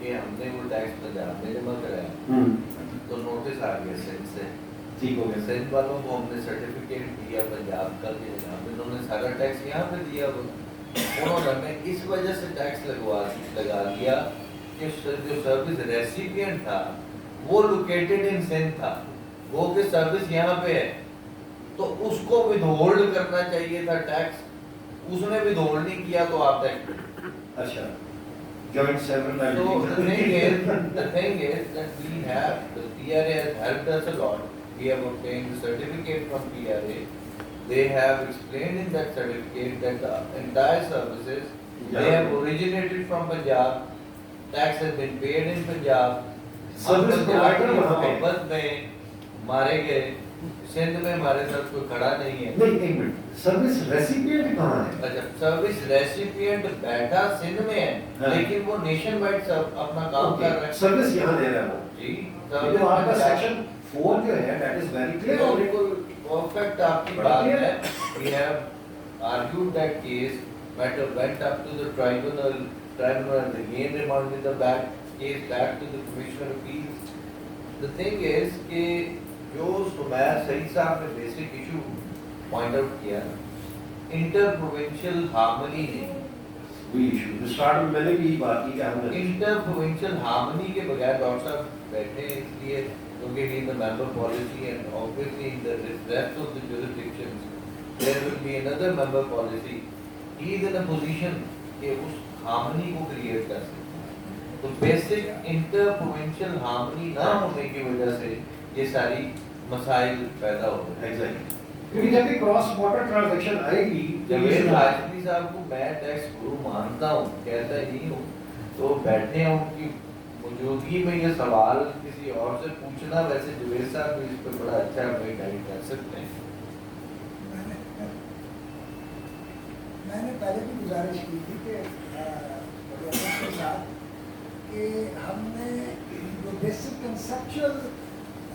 [SPEAKER 4] کہ ہم نے وہ ٹیکس پنجاب میں جمع کرایا تو نوٹس آ گیا سندھ سے،
[SPEAKER 1] ٹھیک ہو گیا.
[SPEAKER 4] سندھ والوں کو ہم نے سرٹیفکیٹ دیا پنجاب کا کہ جناب انہوں نے سارا ٹیکس یہاں پہ دیا ہوا، انہوں نے ہمیں اس وجہ سے ٹیکس لگا دیا کہ جو سروس ریسیپینٹ تھا وہ لوکیٹڈ ان سندھ تھا، وہ کہ سروس یہاں پہ ہے تو اس کو ود ہولڈ کرنا چاہیے تھا ٹیکس، اس نے ود ہولڈ نہیں کیا تو آپ ٹیکس.
[SPEAKER 1] اچھا joint several
[SPEAKER 4] So the thing is that we have, the PRA has helped us a lot. We have obtained the certificate from PRA. They have explained in that certificate that the entire services, they have originated from Punjab, tax has been paid in Punjab.
[SPEAKER 1] Service provider وہاں پہ
[SPEAKER 4] محبت میں مارے گئے، سندھ میں ہمارے ساتھ کوئی کھڑا نہیں ہے.
[SPEAKER 1] نہیں ایک منٹ، سروس ریسیپینٹ کہاں ہے؟
[SPEAKER 4] اچھا سروس ریسیپینٹ بیٹھا سندھ میں ہے لیکن وہ نیشن وائڈ اپنا کام کر رہا ہے.
[SPEAKER 1] سروس یہاں دے رہا ہے وہ.
[SPEAKER 4] جی
[SPEAKER 1] تو آپ کا سیکشن 4 جو ہے دیٹ از ویری کلیئر.
[SPEAKER 4] بالکل پرفیکٹ آپ کی بات ہے. We have argued that case, matter went up to the tribunal has again remanded the case back to the Commissioner of Appeals. The thing is کہ جو سمیر سعید صاحب نے بیسک ایشو پوائنٹ آؤٹ کیا انٹر پروونشل ہارمنی نہیں.
[SPEAKER 1] وہی issue start میں نے بھی یہی بات کی کہ ہم نے
[SPEAKER 4] انٹر پروونشل ہارمنی کے بغیر ڈاکٹر صاحب بیٹھے ہیں اس لیے کیونکہ he is the member policy and obviously in the rest of the jurisdictions there will be another member policy. He is in a position کہ اس ہارمنی کو کریٹ کر سکتے ہیں. تو بیسک انٹر پروونشل ہارمنی نہ ہونے کی وجہ سے یہ ساری مسائل پیدا ہو رہے ہیں.
[SPEAKER 1] ایگزیکٹلی کیونکہ جب بھی کراس بارڈر ٹرانزیکشن آئے گی
[SPEAKER 4] جاوید ہاشمی صاحب کو میں ٹیکس گرو مانتا ہوں، کہتا ہی نہیں ہوں، تو بیٹھے ہیں ان کی موجودگی میں یہ سوال کسی اور سے پوچھنا، ویسے جاوید صاحب بھی اس پہ بڑا اچھا ہمیں گائیڈ کر سکتے ہیں.
[SPEAKER 5] میں نے پہلے بھی گزارش کی تھی کہ کے ساتھ کہ ہم نے جو بیسک کنسپچل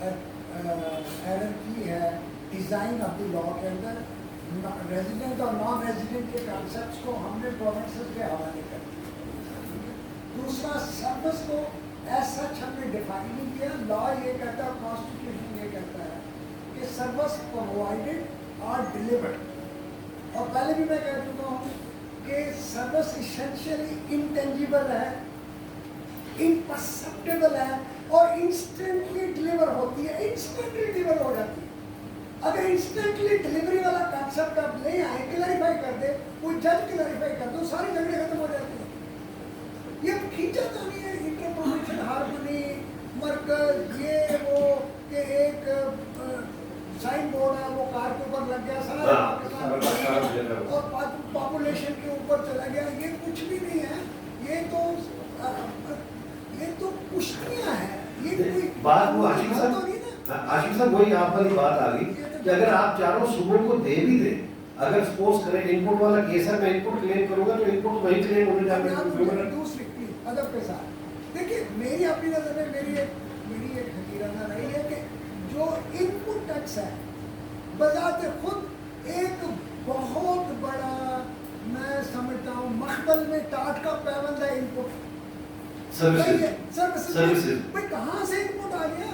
[SPEAKER 5] ایرر کی ہے ڈیزائن آف دی لا کے اندر ریزیڈنٹ اور نان ریزیڈنٹ کے کانسیپٹس کو ہم نے پروونسز کے حوالے کر دیا. دوسرا سروس کو ایز سچ ہم نے ڈیفائن نہیں کیا. لا یہ کہتا ہے، کانسٹیٹیوشن یہ کہتا ہے کہ سروس پرووائڈیڈ اور ڈیلیورڈ. اور پہلے بھی میں کہہ چکا ہوں کہ سروس ایسینشلی انٹینجیبل ہے، امپرسیپٹیبل ہے اور انسٹنٹلی ڈلیور ہوتی ہے، انسٹنٹلی ڈلیور ہو جاتی ہے. اگر انسٹنٹلی ڈلیوری والا کانسیپٹ آپ لے آئے، کلیریفائی کر دے، کوئی جج کلیریفائی کر دو، ساری جھگڑے ختم ہو جاتے ہیں. یہ کھینچا تو نہیں ہے انٹر پروونشل ہارمنی مرکز یہ وہ کہ ایک سائن بورڈ ہے وہ کار کے اوپر لگ گیا سارا پاکستان اور پاپولیشن کے اوپر چلا گیا. یہ کچھ بھی نہیں ہے، یہ تو کشتیاں ہیں. یہ کوئی
[SPEAKER 1] بات وہ عاشق صاحب وہی آپ والی بات آ گئی کہ اگر آپ چاروں صوبوں کو دے بھی دیں، اگر سپوز کریں ان پٹ والا کیس ہے، میں ان پٹ کلیم کروں گا تو ان پٹ وہی کلیم ہونے جاتے.
[SPEAKER 5] دوسری ادب کے ساتھ دیکھیے میری اپنی نظر میں میری ایک حقیقت رہی ہے کہ جو ان پٹ ٹیکس ہے بذات خود ایک بہت بڑا میں سمجھتا ہوں مخبل میں ٹاٹ کا پیوند ہے. ان پٹ سروسز بھائی کہاں سے ان پٹ آ گیا؟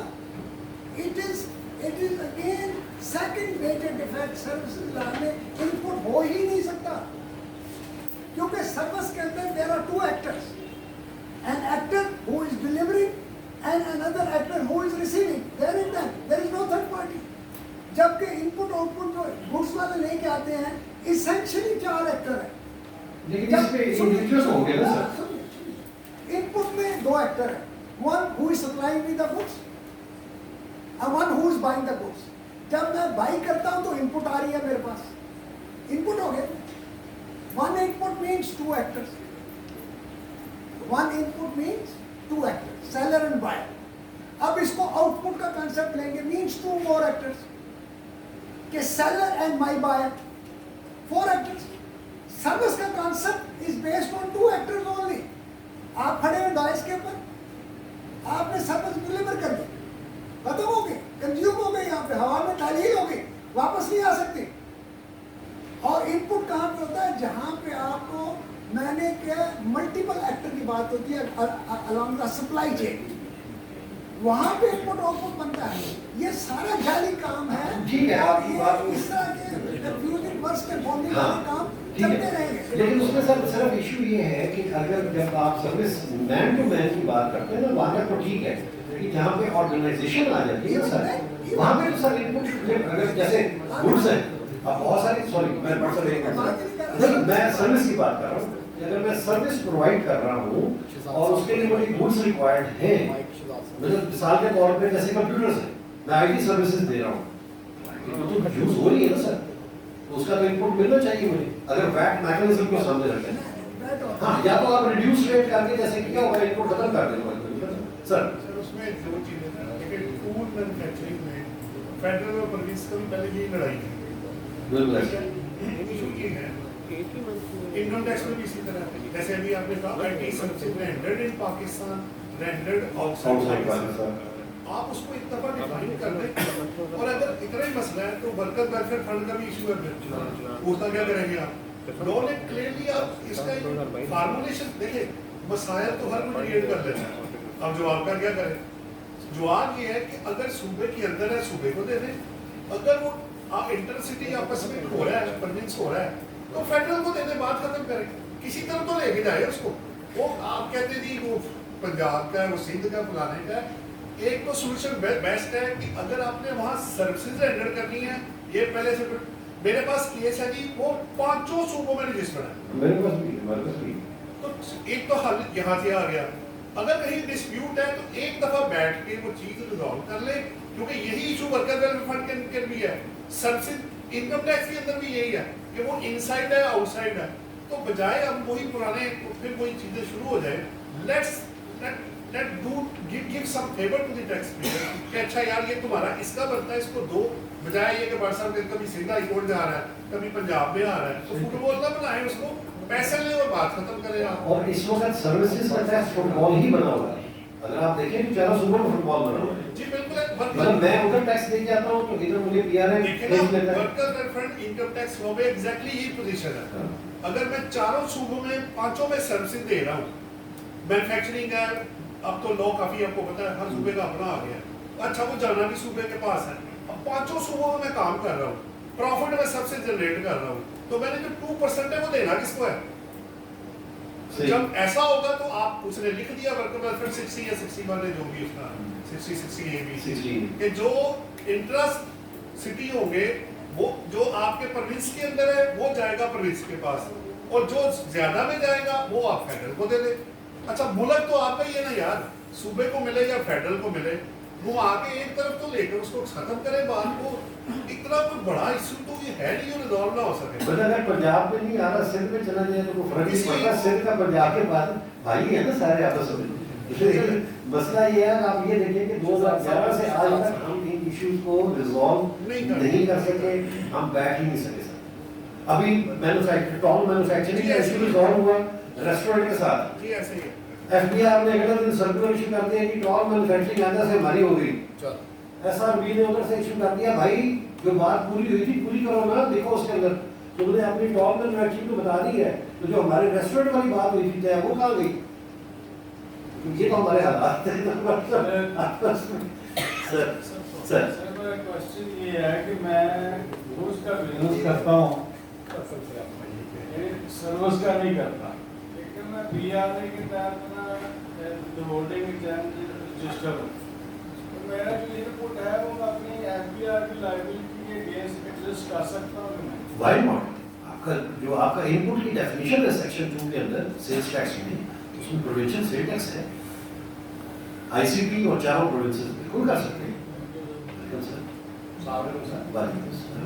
[SPEAKER 5] It is again second major defect. Services لانے ان پٹ ہو ہی نہیں سکتا کیونکہ سروس کے اندر there are two actors, an actor who is delivering and another actor who is receiving. There is no third party. جبکہ ان پٹ آؤٹ پٹ جو goods والے لے کے آتے ہیں essentially 4 ایکٹر ہیں.
[SPEAKER 1] لیکن اس پہ انڈیویجولز ہوں گے نا سر.
[SPEAKER 5] ان پٹ میں 2 ایکٹر ہیں، one who is supplying me the goods and one who is buying the goods. جب میں بائی کرتا ہوں تو ان پٹ آ رہی ہے میرے پاس، ان پٹ ہو گئے. One input means 2 actors. One input means 2 actors, seller and buyer. اب اس کو آؤٹ پٹ کا کانسیپٹ لیں گے means 2 more actors. کہ seller and my buyer 4 actors. Service کا concept is based on 2 actors only. آپ کھڑے ہیں ڈائس کے اوپر، آپ نے سروس ڈلیور کر دی، ختم ہو گئی، کنزیوم ہو گئی، یہاں پہ ہوا میں تعلیل ہو گئی، واپس نہیں آ سکتی. اور ان پٹ کہاں پہ ہوتا ہے؟ جہاں پہ آپ کو میں نے کیا ملٹیپل ایکٹر کی بات ہوتی ہے along the supply chain. وہاں پہ انپٹ آؤٹ پٹ بنتا ہے. یہ سارا جعلی کام ہے.
[SPEAKER 1] ٹھیک ہے آپ کی بات
[SPEAKER 5] اس طرح کے کنفیوزنگ ورڈز کے بولنے
[SPEAKER 1] ہاں
[SPEAKER 5] والے کام
[SPEAKER 1] ٹھیک
[SPEAKER 5] چلتے
[SPEAKER 1] ہے
[SPEAKER 5] رہیں گے.
[SPEAKER 1] لیکن اس میں سر صرف ایشو یہ ہے کہ اگر جب آپ سروس مین ٹو مین کی بات کرتے ہیں نا وہاں تو ٹھیک ہے کہ جہاں پہ آرگنائزیشن آ جاتی ہے نا سر وہاں پہ تو سر انپٹ اگر جیسے گڈس ہیں اب بہت ساری سوری میں نہیں میں سروس کی بات کر رہا ہوں کہ اگر میں سروس پرووائڈ کر رہا ہوں اور اس کے لیے مجھے گڈس ریکوائرڈ ہیں مطلب مثال کے طور پہ جیسے کمپیوٹرز ہیں میں آئی ٹی سروسز دے رہا ہوں تو یوز ہو رہی ہے نا سر تو اس کا تو انپٹ ملنا چاہیے مجھے اگر ویٹ میکنزم کو سامنے رکھیں ہاں یا تو آپ ریڈیوس ریٹ کر کے جیسے کیا ہوگا انپٹ ختم کر دیں سر
[SPEAKER 6] اس میں دو چیزیں ہیں لیکن فوڈ مینوفیکچرنگ میں فیڈرل اور پروونس کا بھی پہلے یہی لڑائی تھی.
[SPEAKER 1] بالکل
[SPEAKER 6] ایشو یہ ہے انکم ٹیکس میں بھی اسی طرح ہے. جیسے ابھی آپ نے کہا I T services rendered in Pakistan rendered out side Pakistan. آپ اس کو ایک دفعہ ڈیفائن کر دیں اور اگر اتنا ہی مسئلہ ہے تو ورکر ویلفیئر فنڈ کا بھی ایشو ہے. اس کا کیا کریں گے آپ لا نے کلیئرلی آپ اس کا فارمولیشن دیکھیں مسائل تو ہر کوئی کریٹ کر لیتا ہے. اب جواب کا کیا کریں جواب یہ ہے کہ اگر صوبے کے اندر ہے صوبے کو دے دیں اگر وہ انٹر سٹی آپس میں ہو رہا ہے کنونس ہو رہا ہے تو فیڈرل کو دینے بات ختم کریں کسی طرح تو لے کے جائے اس کو. وہ آپ کہتے جی وہ پنجاب کا ہے وہ سندھ کا فلانے کا ہے. ایک تو سولوشن بیسٹ ہے کہ اگر آپ نے وہاں سروسز رینڈر کرنی ہے یہ پہلے سے میرے پاس کیس ہے جی وہ 5 صوبوں میں رجسٹرڈ ہے
[SPEAKER 1] میرے پاس بھی
[SPEAKER 6] تو ایک تو حل یہاں سے آ گیا. اگر کہیں ڈسپیوٹ ہے تو ایک دفعہ بیٹھ کے وہ چیز ریزالو کر لے کیونکہ یہی ایشو ورکر ویلفیئر فنڈ کے اندر بھی ہے سروسز انکم ٹیکس کے اندر بھی یہی ہے کہ وہ ان سائڈ ہے آؤٹ سائڈ ہے. تو بجائے اب وہی پرانے پھر وہی چیزیں شروع ہو جائیں let do give some favour to the taxpayer کہ اچھا یار یہ تمہارا اس کا بنتا ہے اس کو دو بجائے یہ کہ بڑا صاحب کبھی سندھ ہائی کورٹ میں آ رہا ہے کبھی پنجاب میں آ رہا ہے تو فٹ بال نہ بنائیں اس کو پیسے لیں اور بات ختم کریں آپ.
[SPEAKER 1] اور اس وقت سروسز کا ٹیکس فٹ بال ہی بنا ہوا ہے. اگر آپ دیکھیں تو 14 صوبوں میں فٹ بال بنا ہوا ہے.
[SPEAKER 6] جی بالکل
[SPEAKER 1] مطلب میں ادھر ٹیکس دے کے آتا ہوں تو ادھر مجھے پی آر
[SPEAKER 6] دیکھیں نا worker welfare income tax law میں ایگزیکٹلی یہی پوزیشن ہے. اگر میں 4 صوبوں میں 5 میں سروسز دے رہا ہوں مینوفیکچرنگ ہے اب تو لا کافی آپ کو پتا ہے ہر صوبے کا اپنا آ گیا. اچھا وہ جانا بھی صوبے کے پاس ہے. اب 5 صوبوں میں کام کر رہا ہوں پروفٹ میں سب سے جنریٹ کر رہا ہوں تو میں نے جو 2% ہے وہ دینا کس کو ہے. جب ایسا ہوگا تو آپ اس نے لکھ دیا ورکر ویلفیئر 60 یا 61 جو بھی اس کا 60 60 اے بی کہ جو انٹرسٹ سٹی ہوں گے وہ جو آپ کے پروونس کے اندر ہے وہ جائے گا پروونس کے پاس اور جو زیادہ میں جائے گا وہ آپ فیڈرل کو دے دیں. اچھا ملک تو آپ کا ہی ہے نا یار صوبے کو ملے یا فیڈرل کو ملے وہ آگے ایک طرف تو لے کر اس کو ختم کرے بات کو. اتنا کوئی بڑا ایشو تو یہ ہے نہیں جو ریزالو نہ ہو سکے.
[SPEAKER 1] بٹ اگر پنجاب میں نہیں آ رہا سندھ میں چلا جائے تو کوئی فرق نہیں پڑتا. سندھ کا پنجاب کے بعد بھائی ہے نا سارے آپس میں. مسئلہ یہ ہے کہ آپ یہ دیکھیں کہ 2011 سے آج تک ہم ان ایشوز کو ریزالو نہیں کر سکے. ہم بیٹھ ہی نہیں سکے سر. ابھی ٹاؤن مینوفیکچرنگ کا ایشو ریزالو ہوا ریسٹورینٹ کے ساتھ.
[SPEAKER 6] جی ایسے ہی ہے.
[SPEAKER 1] ایف بی آر نے اگلے دن سرکولر ایشو کر دیا کہ ٹاؤن مینوفیکچرنگ آندہ سے ہماری ہو گئی. ایس آر بی نے ادھر سے ایشو کر دیا بھائی جو بات پوری ہوئی تھی پوری کرو نا. دیکھو اس کے اندر تم نے اپنی ٹاپ مینوفیکچرنگ کو بتا دی ہے تو جو ہمارے ریسٹورینٹ والی بات ہوئی تھی وہ کہاں گئی. یہ تو ہمارے حالات ہیں. سر
[SPEAKER 3] میرا کوشچن یہ ہے کہ میں گوشت کا بزنس کرتا ہوں سروس کا نہیں کرتا لیکن میں پی آر اے کے تحت نا ہولڈنگ رجسٹر ہوں. میرا جو یہ رپورٹ ہے وہ میں اپنی ایف بی آر کی لائبلٹی کے اگینسٹ ایڈجسٹ کر سکتا ہوں.
[SPEAKER 1] Why not. آپ کا جو آپ کا انپٹ کی ڈیفینیشن ہے سیکشن 2 کے اندر سیلز ٹیکس میں اس میں پروونشل سیل ٹیکس ہے. آئی سی پی اور چاروں پروونسز بالکل کر سکتے ہیں.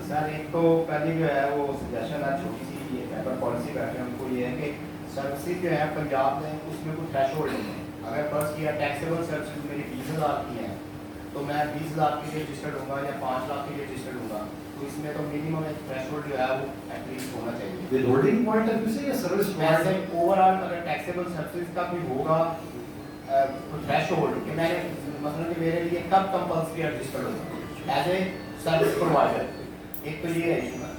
[SPEAKER 7] سر ایک تو پہلی جو ہے وہ سجیشن ہے چھوٹی سی پیپر پالیسی بیٹھے ان کو یہ ہے کہ سروسز جو ہے پنجاب میں اس میں کوئی تھریش ہولڈ نہیں ہے. اگر فرض کیا ٹیکسیبل سروسز میری 20,000 کی ہیں تو میں 20,000 کے لیے رجسٹرڈ ہوں گا یا 5 لاکھ کے لیے رجسٹرڈ ہوں گا تو اس میں تو منیمم ایک تھریش ہولڈ جو ہے وہ ایٹ لیسٹ ہونا چاہیے.
[SPEAKER 1] Withholding point of view سے یا سروس
[SPEAKER 7] ویسے اوور آل اگر ٹیکسیبل سروسز کا کوئی ہوگا تھریش ہولڈ کہ میں نے مثلاً کہ میرے لیے کب کمپلسری رجسٹرڈ ہوگا ایز اے سروس پرووائڈر. ایک تو یہ ہے issue.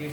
[SPEAKER 8] 1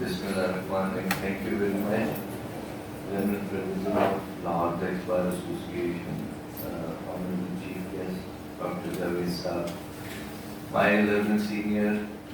[SPEAKER 4] Bismillahirrahmanirrahim. Thank you very much. General President of Lahore Tax Bar Association, Honorable Chief Guest, Dr. Javed Saab, my learned senior,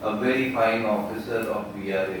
[SPEAKER 4] a very fine officer of PRA।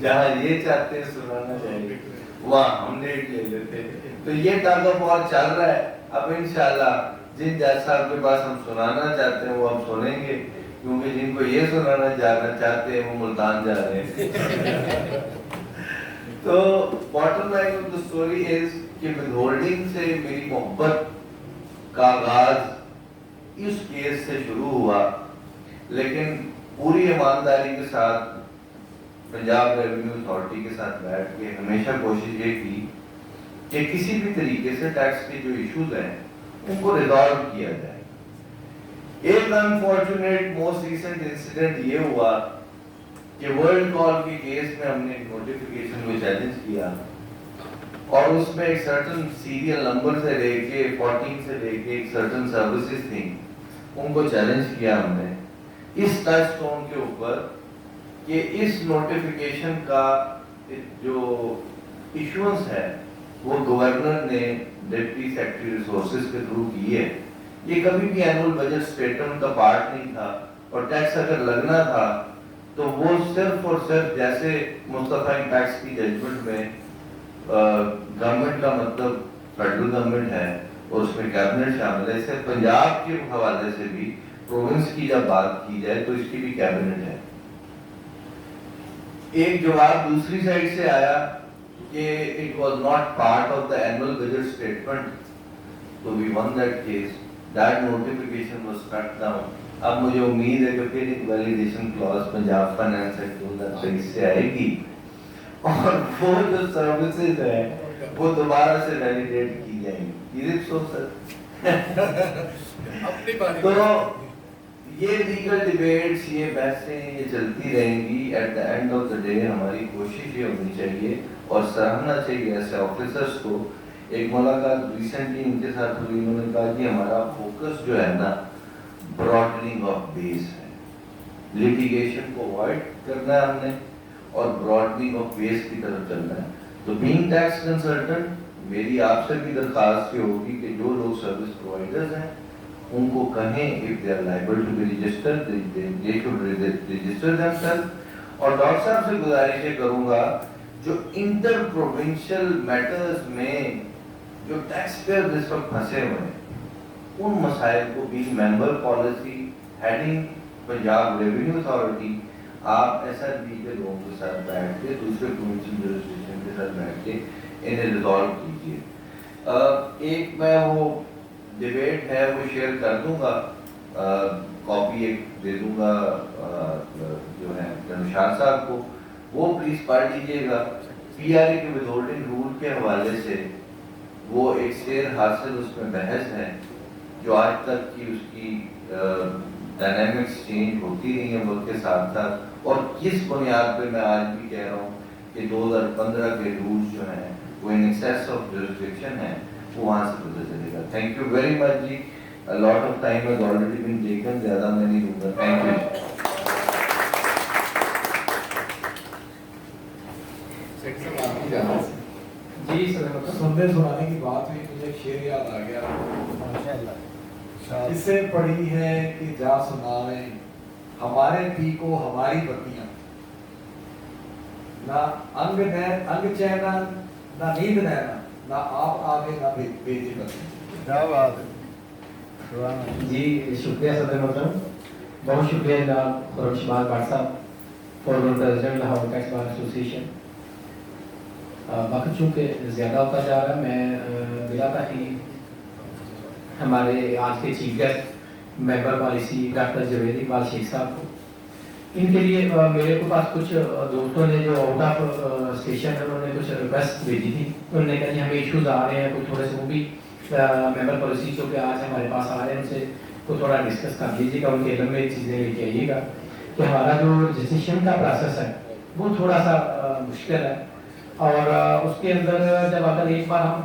[SPEAKER 4] جہاں یہ چاہتے ہیں سنانا چاہیے وہاں ہم لیٹ لے لیتے ہیں. تو یہ ٹگ آف وار چل رہا ہے. اب انشاءاللہ جن جج صاحب کے پاس ہم سنانا چاہتے ہیں وہ ہم سنیں گے, کیونکہ جن کو یہ سنانا جانا چاہتے ہیں وہ ملتان جا رہے ہیں. تو bottom line of the story is کہ ود ہولڈنگ سے میری محبت کا آغاز اس کیس سے شروع ہوا, لیکن پوری ایمانداری کے ساتھ پنجاب ریونیو اتھارٹی کے ساتھ بیٹھ کے ہمیشہ کوشش یہ کی کہ کسی بھی طریقے سے ٹیکس کے جو ایشوز ہیں ان کو ریزالو کیا جائے. ایک انفارچونیٹ موسٹ ریسنٹ انسیڈنٹ یہ ہوا کہ ورلڈ کال کے کیس میں ہم نے ایک نوٹیفیکیشن کو چیلنج کیا اور اس میں ایک سرٹن سیریل نمبر سے لے کے 14 سے لے کے ایک سرٹن سروسز تھیں, ان کو چیلنج کیا ہم نے اس ٹچ سٹون کے اوپر کہ اس نوٹیفیکیشن کا جو ایشوز ہے وہ گورنر نے ڈپٹی سیکرٹری ریسورسز کے تھرو کی ہے. یہ کبھی بھی اینول بجٹ اسٹیٹمنٹ کا پارٹ نہیں تھا, اور ٹیکس اگر لگنا تھا تو وہ صرف اور صرف جیسے مستفی ٹیکس کی ججمنٹ میں گورنمنٹ کا مطلب فیڈرل گورنمنٹ ہے اور اس میں کیبنٹ شامل ہے, اس سے پنجاب کے حوالے سے بھی پروونس کی جب بات کی جائے تو اس کی بھی کیبنٹ ہے. ایک جواب دوسری سائڈ سے آیا کہ it was not part of the annual budget statement, so we won that case. That notification was struck down. اب مجھے امید ہے کہ پھر ایک validation class Punjab finance act 2023 سے آئے گی اور وہ جو سروسز ہیں وہ دوبارہ سے ویلیڈیٹ کی جائیں گی. تو یہ لیگل ڈیبیٹس, یہ بحثیں یہ چلتی رہیں گی. At the end of the day ہماری کوشش یہ ہونی چاہیے اور سراہنا چاہیے ایسے آفیسرس کو. ایک ملاقات ریسنٹلی ان کے ساتھ ہوئی, انہوں نے کہا کہ ہمارا فوکس جو ہے نا براڈننگ آف بیس ہے, لیٹیگیشن کو اوائڈ کرنا ہے ہم نے اور براڈننگ آف بیس کی طرف چلنا ہے. تو بینگ ٹیکس کنسلٹنٹ میری آپ سے بھی درخواست یہ ہوگی کہ جو لوگ سروس پرووائڈرز ہیں ان کو کہیں if they are liable to be registered, they should register themselves. اور ڈاکٹر صاحب سے گزارش یہ کروں گا جو انٹر پروونشل میٹرز میں جو ٹیکس پیئر اس وقت پھنسے ہوئے ہیں ان مسائل کو بھی member policy heading Punjab revenue authority آپ ایس آر بی کے لوگوں کے ساتھ بیٹھ کے دوسرے پروونشل جورسڈکشن کے ساتھ بیٹھ کے انہیں ریزالو کیجیے. ایک میں وہ ڈیبیٹ ہے وہ شیئر کر دوں گا, کاپی ایک دے دوں گا جو ہے نوشاد صاحب کو, وہ پلیز پڑھ لیجیے گا. پی آر اے کے ود ہولڈنگ رول کے حوالے سے وہ ایک سیر حاصل اس میں بحث ہے جو آج تک کی اس کی ڈائنامکس چینج ہوتی رہی ہیں وقت کے ساتھ ساتھ, اور کس بنیاد پہ میں آج بھی کہہ رہا ہوں کہ 2015 کے رولز جو ہیں وہ ان ایکسیس آف جورسڈکشن ہیں, وہ وہاں سے پتہ چلے گا. تھینک یو ویری مچ جی. Lot of time has already been taken, زیادہ میں نہیں دوں گا. Thank you.
[SPEAKER 2] جی سننے سنانے کی بات ہوئی, مجھے ایک شعر یاد آ گیا. اسے پڑھی ہے کہ جا سناویں ہمارے پی کو ہماری بتیاں, نہ انگ چینا نہ نیند نینا, نہ آپ آگے نہ بیٹی بتیاں.
[SPEAKER 7] کیا بات ہے.
[SPEAKER 8] جی شکریہ صدر محترم, بہت شکریہ جناب خرم Shumail Butt sahib, former president Lahore tax bar association. وقت چونکہ زیادہ ہوتا جا رہا ہے, میں بلا تاخیر ہمارے آج کے چیف گیسٹ ممبر پالیسی ڈاکٹر جوید اقبال شیخ صاحب کو, ان کے لیے میرے کو پاس کچھ دوستوں نے جو آؤٹ آف اسٹیشن ہے انہوں نے کچھ ریکویسٹ بھیجی تھی. انہوں نے کہا کہ ہمیں ایشوز آ رہے ہیں کچھ تھوڑے سے, وہ بھی ممبر پالیسی جو کہ آج ہمارے پاس آ رہے ہیں ان سے کو تھوڑا ڈسکس کر لیجیے گا, ان کے علم میں چیزیں لے کے آئیے گا کہ ہمارا جو رجسٹریشن کا پروسیس ہے وہ تھوڑا سا مشکل ہے, اور اس کے اندر جب اگر ایک بار ہم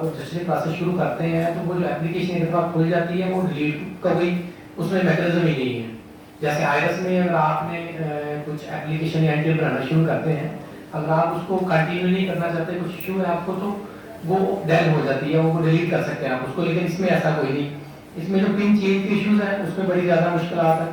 [SPEAKER 8] رجسٹریشن پروسیس شروع کرتے ہیں تو وہ جو اپلیکیشن ایک دفعہ کھل جاتی ہے وہ ڈیلیٹ کا کوئی اس میں میکانزم ہی نہیں ہے. جیسے آئرس میں اگر آپ نے کچھ اپلیکیشن یا انٹری بنانا شروع کرتے ہیں, اگر آپ اس کو کنٹینیو نہیں کرنا چاہتے, کچھ ایشو ہے آپ کو, تو وہ ڈیل ہو جاتی ہے, وہ ڈیلیٹ کر سکتے ہیں آپ اس کو. لیکن اس میں ایسا کوئی نہیں, اس میں جو پن چینج کے ایشوز ہیں اس میں بڑی زیادہ مشکلات ہیں.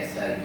[SPEAKER 4] SRB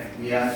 [SPEAKER 4] FPR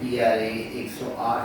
[SPEAKER 4] PRA 108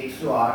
[SPEAKER 4] 108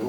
[SPEAKER 4] 2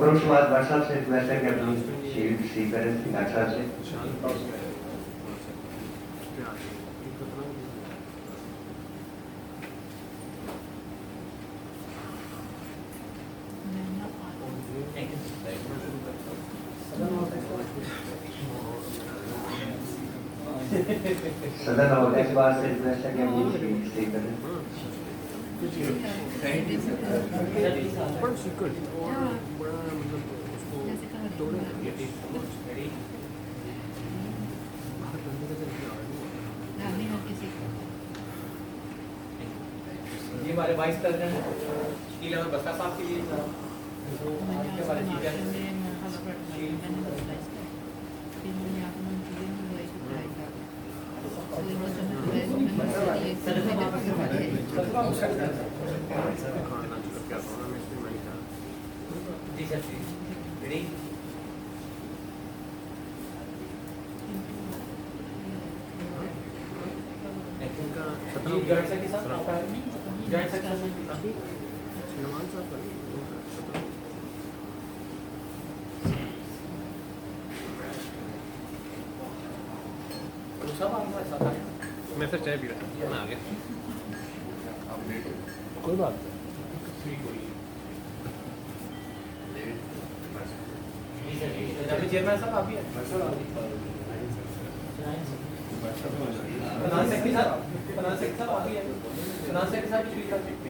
[SPEAKER 9] اور اس کے بعد بٹ صاحب سے ریکویسٹ ہے کہ اپنی شیلڈ ریسیو کریں ڈاکٹر صاحب سے. صدر اور اس بات سے ریکویسٹ ہے کہ اپنی شیلڈ ریسیو کریں.
[SPEAKER 10] یہ ہمارے وائس پریزیڈنٹ شکیل احمد بسکا صاحب کے لیے کے بارے جی سر ریڈی جوائنٹ سیکرٹری صاحب جوائنٹ سیکرٹری
[SPEAKER 2] میں سر چائے پی رہا ہوں آ گیا کوئی بات
[SPEAKER 10] چیئرمین صاحب آپ بھی ہیں